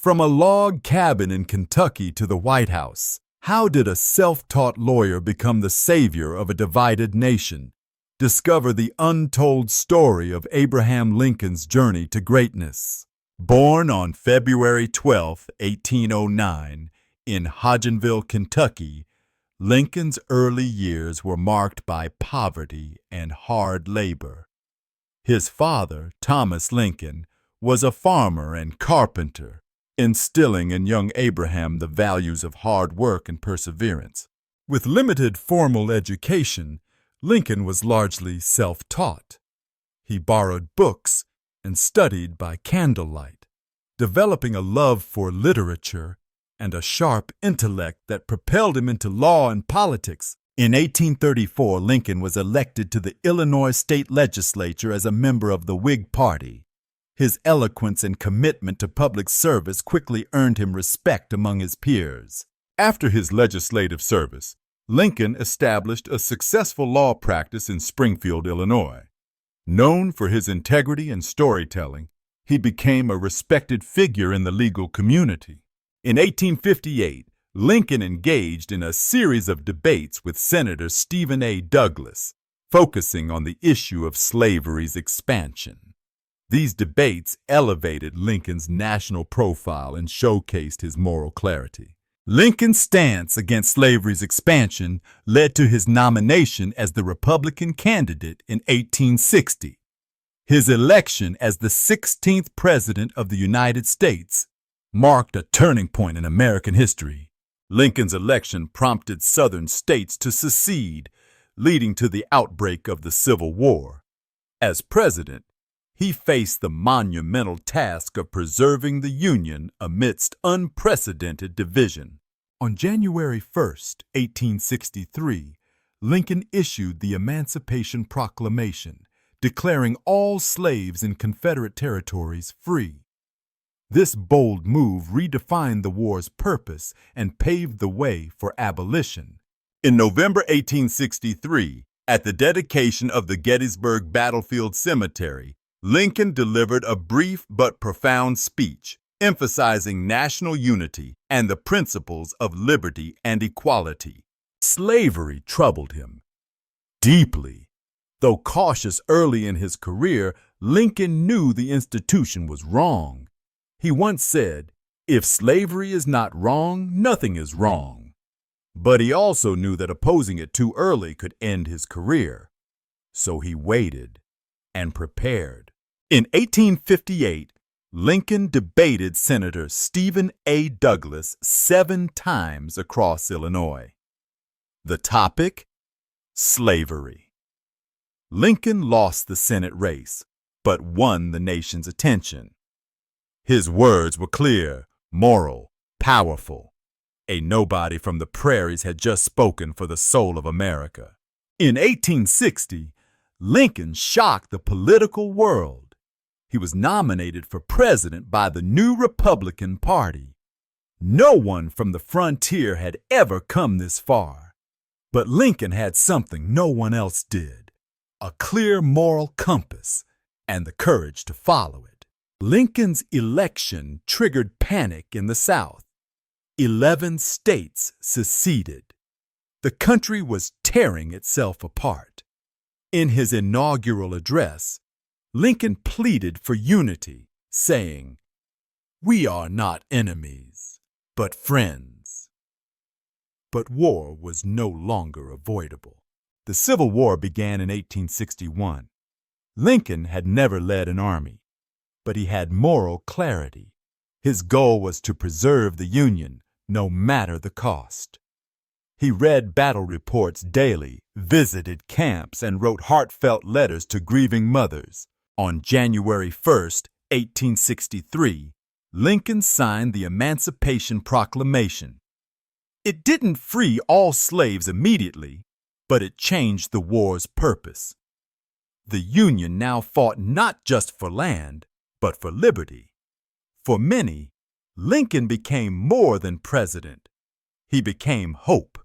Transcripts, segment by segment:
From a log cabin in Kentucky to the White House, how did a self-taught lawyer become the savior of a divided nation? Discover the untold story of Abraham Lincoln's journey to greatness. Born on February 12, 1809, in Hodgenville, Kentucky, Lincoln's early years were marked by poverty and hard labor. His father, Thomas Lincoln, was a farmer and carpenter, instilling in young Abraham the values of hard work and perseverance. With limited formal education, Lincoln was largely self-taught. He borrowed books and studied by candlelight, developing a love for literature and a sharp intellect that propelled him into law and politics. In 1834, Lincoln was elected to the Illinois state legislature as a member of the Whig Party. His eloquence and commitment to public service quickly earned him respect among his peers. After his legislative service, Lincoln established a successful law practice in Springfield, Illinois. Known for his integrity and storytelling, he became a respected figure in the legal community. In 1858, Lincoln engaged in a series of debates with Senator Stephen A. Douglas, focusing on the issue of slavery's expansion. These debates elevated Lincoln's national profile and showcased his moral clarity. Lincoln's stance against slavery's expansion led to his nomination as the Republican candidate in 1860. His election as the 16th President of the United States marked a turning point in American history. Lincoln's election prompted Southern states to secede, leading to the outbreak of the Civil War. As president, he faced the monumental task of preserving the Union amidst unprecedented division. On January 1, 1863, Lincoln issued the Emancipation Proclamation, declaring all slaves in Confederate territories free. This bold move redefined the war's purpose and paved the way for abolition. In November 1863, at the dedication of the Gettysburg Battlefield Cemetery, Lincoln delivered a brief but profound speech, emphasizing national unity and the principles of liberty and equality. Slavery troubled him deeply. Though cautious early in his career, Lincoln knew the institution was wrong. He once said, "If slavery is not wrong, nothing is wrong." But he also knew that opposing it too early could end his career. So he waited and prepared. In 1858, Lincoln debated Senator Stephen A. Douglas 7 times across Illinois. The topic? Slavery. Lincoln lost the Senate race, but won the nation's attention. His words were clear, moral, powerful. A nobody from the prairies had just spoken for the soul of America. In 1860, Lincoln shocked the political world. He was nominated for president by the new Republican Party. No one from the frontier had ever come this far. But Lincoln had something no one else did: a clear moral compass and the courage to follow it. Lincoln's election triggered panic in the South. 11 states seceded. The country was tearing itself apart. In his inaugural address, Lincoln pleaded for unity, saying, "We are not enemies, but friends." But war was no longer avoidable. The Civil War began in 1861. Lincoln had never led an army, but he had moral clarity. His goal was to preserve the Union, no matter the cost. He read battle reports daily, visited camps, and wrote heartfelt letters to grieving mothers. On January 1, 1863, Lincoln signed the Emancipation Proclamation. It didn't free all slaves immediately, but it changed the war's purpose. The Union now fought not just for land, but for liberty. For many, Lincoln became more than president. He became hope.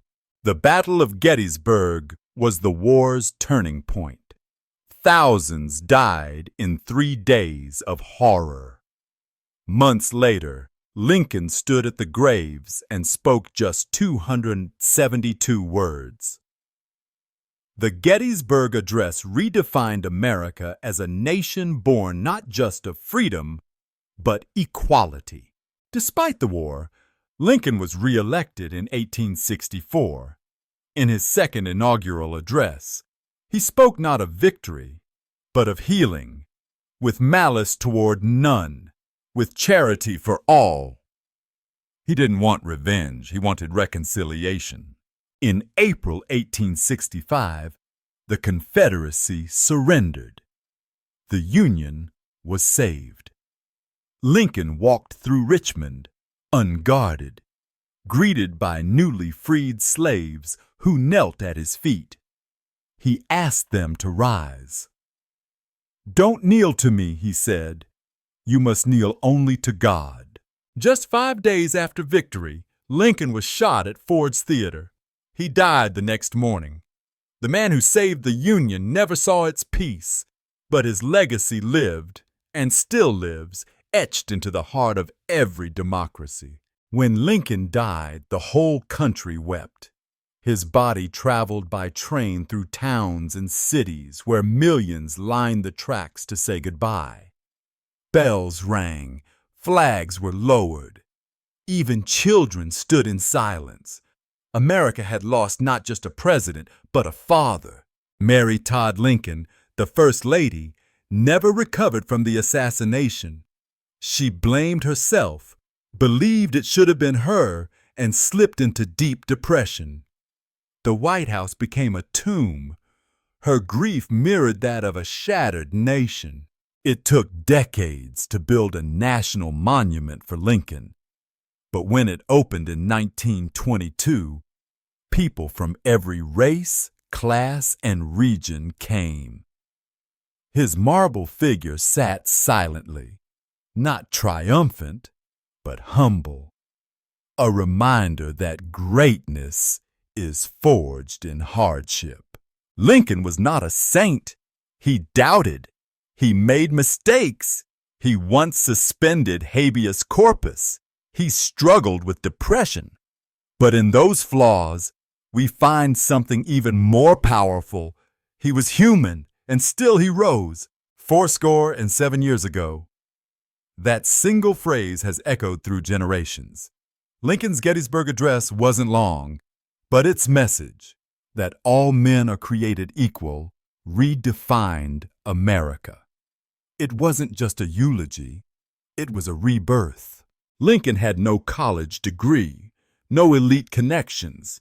The Battle of Gettysburg was the war's turning point. Thousands died in 3 days of horror. Months later, Lincoln stood at the graves and spoke just 272 words. The Gettysburg Address redefined America as a nation born not just of freedom, but equality. Despite the war, Lincoln was re-elected in 1864. In his second inaugural address, he spoke not of victory, but of healing, with malice toward none, with charity for all. He didn't want revenge, he wanted reconciliation. In April 1865, the Confederacy surrendered. The Union was saved. Lincoln walked through Richmond, unguarded, greeted by newly freed slaves who knelt at his feet. He asked them to rise. "Don't kneel to me," he said. "You must kneel only to God." Just 5 days after victory, Lincoln was shot at Ford's Theater. He died the next morning. The man who saved the Union never saw its peace, but his legacy lived, and still lives, etched into the heart of every democracy. When Lincoln died, the whole country wept. His body traveled by train through towns and cities where millions lined the tracks to say goodbye. Bells rang, flags were lowered. Even children stood in silence. America had lost not just a president, but a father. Mary Todd Lincoln, the First Lady, never recovered from the assassination. She blamed herself, believed it should have been her, and slipped into deep depression. The White House became a tomb. Her grief mirrored that of a shattered nation. It took decades to build a national monument for Lincoln. But when it opened in 1922, people from every race, class, and region came. His marble figure sat silently, not triumphant, but humble, a reminder that greatness is forged in hardship. Lincoln was not a saint. He doubted. He made mistakes. He once suspended habeas corpus. He struggled with depression. But in those flaws, we find something even more powerful. He was human, and still he rose, 77 years ago. That single phrase has echoed through generations. Lincoln's Gettysburg Address wasn't long, but its message, that all men are created equal, redefined America. It wasn't just a eulogy, it was a rebirth. Lincoln had no college degree, no elite connections.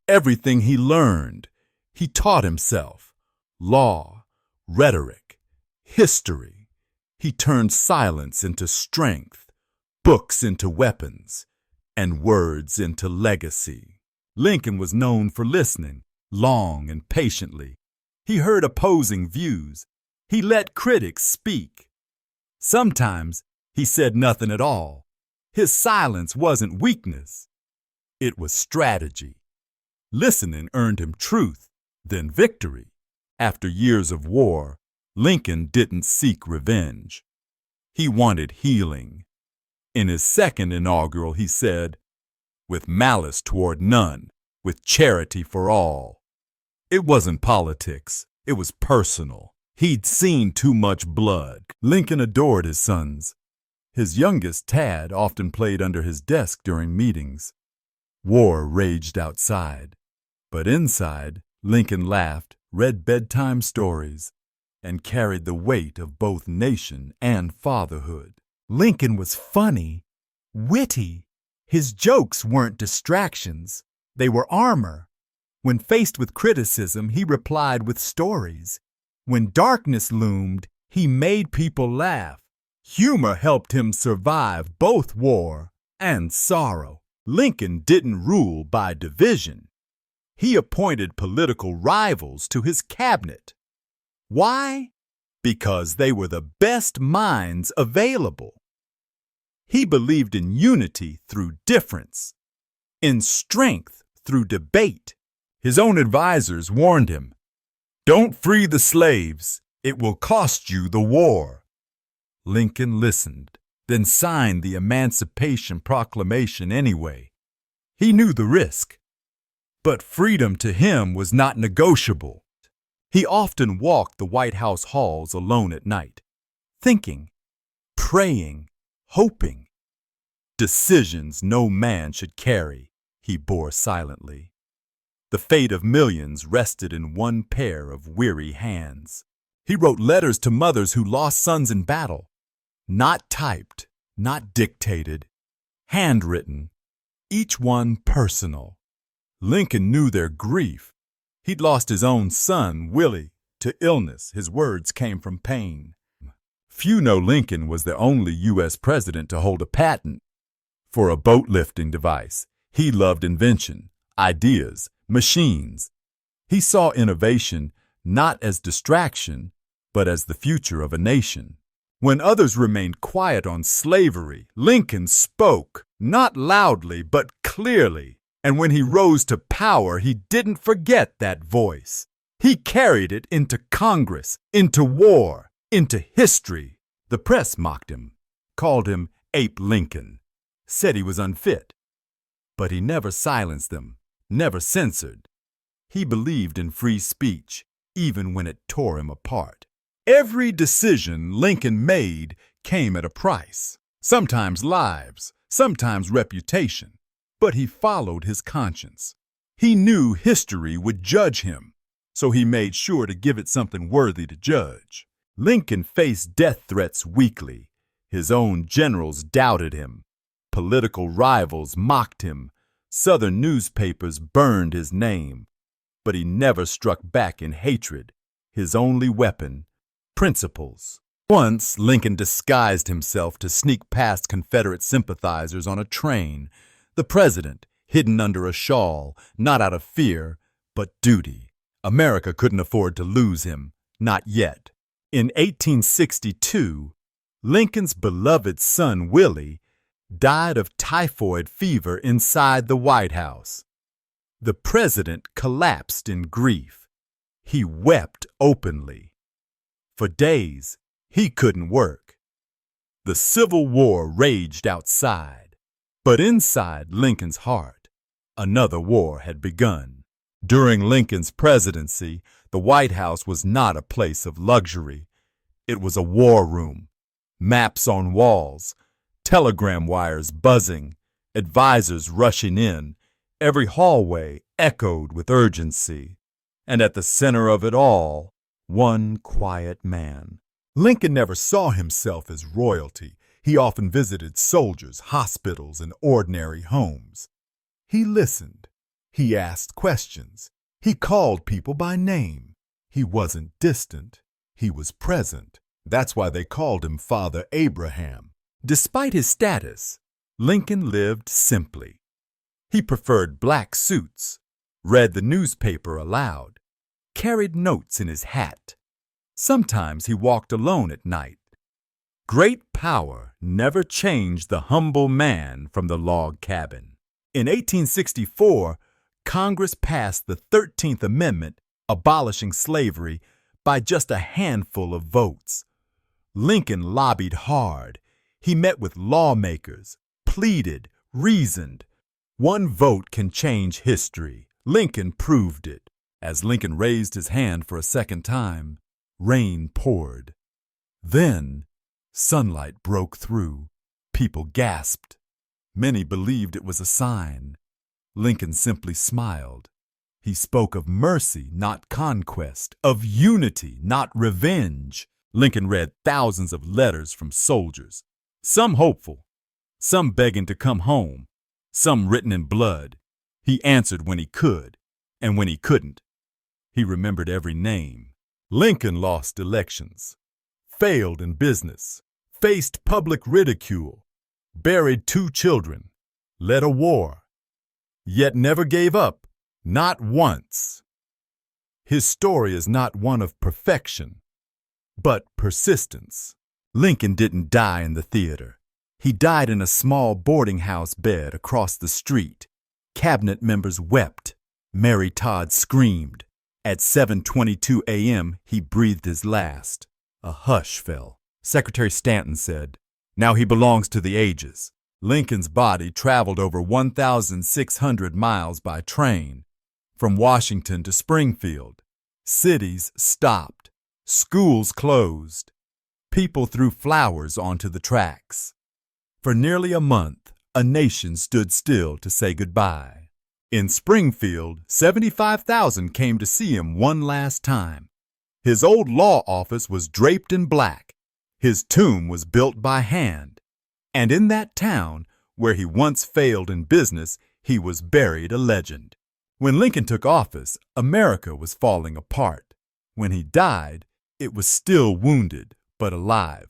Everything he learned, he taught himself. Law, rhetoric, history. He turned silence into strength, books into weapons, and words into legacy. Lincoln was known for listening, long and patiently. He heard opposing views. He let critics speak. Sometimes he said nothing at all. His silence wasn't weakness. It was strategy. Listening earned him truth, then victory. After years of war, Lincoln didn't seek revenge. He wanted healing. In his second inaugural, he said, "With malice toward none, with charity for all." It wasn't politics, it was personal. He'd seen too much blood. Lincoln adored his sons. His youngest, Tad, often played under his desk during meetings. War raged outside, but inside, Lincoln laughed, read bedtime stories, and carried the weight of both nation and fatherhood. Lincoln was funny, witty. His jokes weren't distractions, they were armor. When faced with criticism, he replied with stories. When darkness loomed, he made people laugh. Humor helped him survive both war and sorrow. Lincoln didn't rule by division. He appointed political rivals to his cabinet. Why? Because they were the best minds available. He believed in unity through difference, in strength through debate. His own advisors warned him, "Don't free the slaves. It will cost you the war." Lincoln listened. then signed the Emancipation Proclamation anyway. He knew the risk, but freedom to him was not negotiable. He often walked the White House halls alone at night, thinking, praying, hoping. Decisions no man should carry, he bore silently. The fate of millions rested in one pair of weary hands. He wrote letters to mothers who lost sons in battle, not typed, not dictated, handwritten, each one personal. Lincoln knew their grief. He'd lost his own son, Willie, to illness. His words came from pain. Few know Lincoln was the only U.S. president to hold a patent for a boat-lifting device. He loved invention, ideas, machines. He saw innovation not as distraction, but as the future of a nation. When others remained quiet on slavery, Lincoln spoke, not loudly, but clearly. And when he rose to power, he didn't forget that voice. He carried it into Congress, into war, into history. The press mocked him, called him Ape Lincoln, said he was unfit. But he never silenced them, never censored. He believed in free speech, even when it tore him apart. Every decision Lincoln made came at a price, sometimes lives, sometimes reputation, but he followed his conscience. He knew history would judge him, so he made sure to give it something worthy to judge. Lincoln faced death threats weekly. His own generals doubted him. Political rivals mocked him. Southern newspapers burned his name. But he never struck back in hatred. His only weapon, principles. Once, Lincoln disguised himself to sneak past Confederate sympathizers on a train. The president, hidden under a shawl, not out of fear, but duty. America couldn't afford to lose him, not yet. In 1862, Lincoln's beloved son, Willie, died of typhoid fever inside the White House. The president collapsed in grief. He wept openly. For days, he couldn't work. The Civil War raged outside, but inside Lincoln's heart, another war had begun. During Lincoln's presidency, the White House was not a place of luxury. It was a war room. Maps on walls, telegram wires buzzing, advisors rushing in. Every hallway echoed with urgency. And at the center of it all, one quiet man. Lincoln never saw himself as royalty. He often visited soldiers, hospitals, and ordinary homes. He listened. He asked questions. He called people by name. He wasn't distant. He was present. That's why they called him Father Abraham. Despite his status, Lincoln lived simply. He preferred black suits, read the newspaper aloud, carried notes in his hat. Sometimes he walked alone at night. Great power never changed the humble man from the log cabin. In 1864, Congress passed the 13th Amendment abolishing slavery by just a handful of votes. Lincoln lobbied hard. He met with lawmakers, pleaded, reasoned. One vote can change history. Lincoln proved it. As Lincoln raised his hand for a second time, rain poured. Then, sunlight broke through. People gasped. Many believed it was a sign. Lincoln simply smiled. He spoke of mercy, not conquest, of unity, not revenge. Lincoln read thousands of letters from soldiers, some hopeful, some begging to come home, some written in blood. He answered when he could, and when he couldn't, he remembered every name. Lincoln lost elections, failed in business, faced public ridicule, buried 2 children, led a war, yet never gave up, not once. His story is not one of perfection, but persistence. Lincoln didn't die in the theater. He died in a small boarding house bed across the street. Cabinet members wept. Mary Todd screamed. At 7:22 a.m., he breathed his last. A hush fell. Secretary Stanton said, Now he belongs to the ages. Lincoln's body traveled over 1,600 miles by train, from Washington to Springfield. Cities stopped. Schools closed. People threw flowers onto the tracks. For nearly a month, a nation stood still to say goodbye. In Springfield, 75,000 came to see him one last time. His old law office was draped in black. His tomb was built by hand. And in that town, where he once failed in business, he was buried a legend. When Lincoln took office, America was falling apart. When he died, it was still wounded, but alive.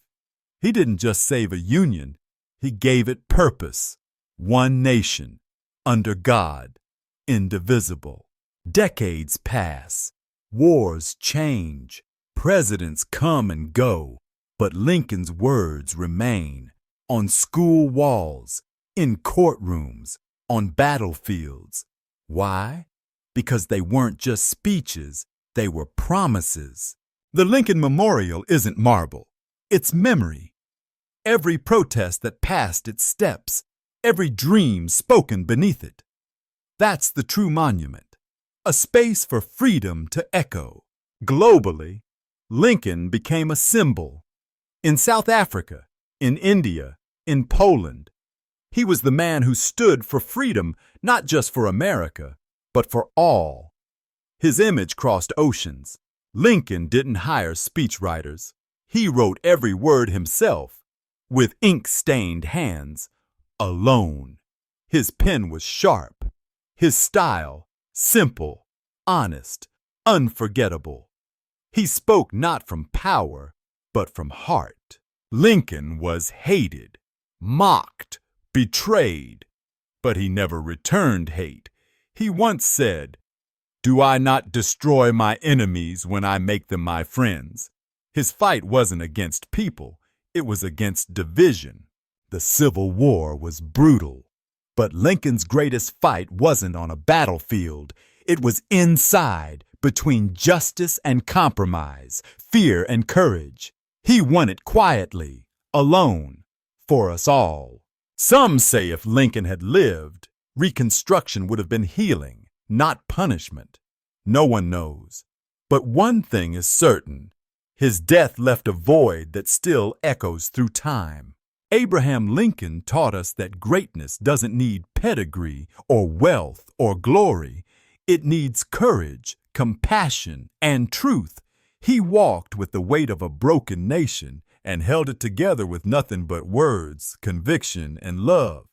He didn't just save a union, he gave it purpose. One nation, under God, indivisible. Decades pass, wars change, presidents come and go, but Lincoln's words remain. On school walls, in courtrooms, on battlefields. Why? Because they weren't just speeches, they were promises. The Lincoln Memorial isn't marble, it's memory. Every protest that passed its steps, every dream spoken beneath it. That's the true monument, a space for freedom to echo. Globally, Lincoln became a symbol. In South Africa, in India, in Poland, he was the man who stood for freedom, not just for America, but for all. His image crossed oceans. Lincoln didn't hire speechwriters. He wrote every word himself, with ink-stained hands, alone. His pen was sharp. His style, simple, honest, unforgettable. He spoke not from power, but from heart. Lincoln was hated, mocked, betrayed, but he never returned hate. He once said, "Do I not destroy my enemies when I make them my friends?" His fight wasn't against people, it was against division. The Civil War was brutal, but Lincoln's greatest fight wasn't on a battlefield. It was inside, between justice and compromise, fear and courage. He won it quietly, alone, for us all. Some say if Lincoln had lived, Reconstruction would have been healing, not punishment. No one knows. But one thing is certain. His death left a void that still echoes through time. Abraham Lincoln taught us that greatness doesn't need pedigree or wealth or glory. It needs courage, compassion, and truth. He walked with the weight of a broken nation and held it together with nothing but words, conviction, and love.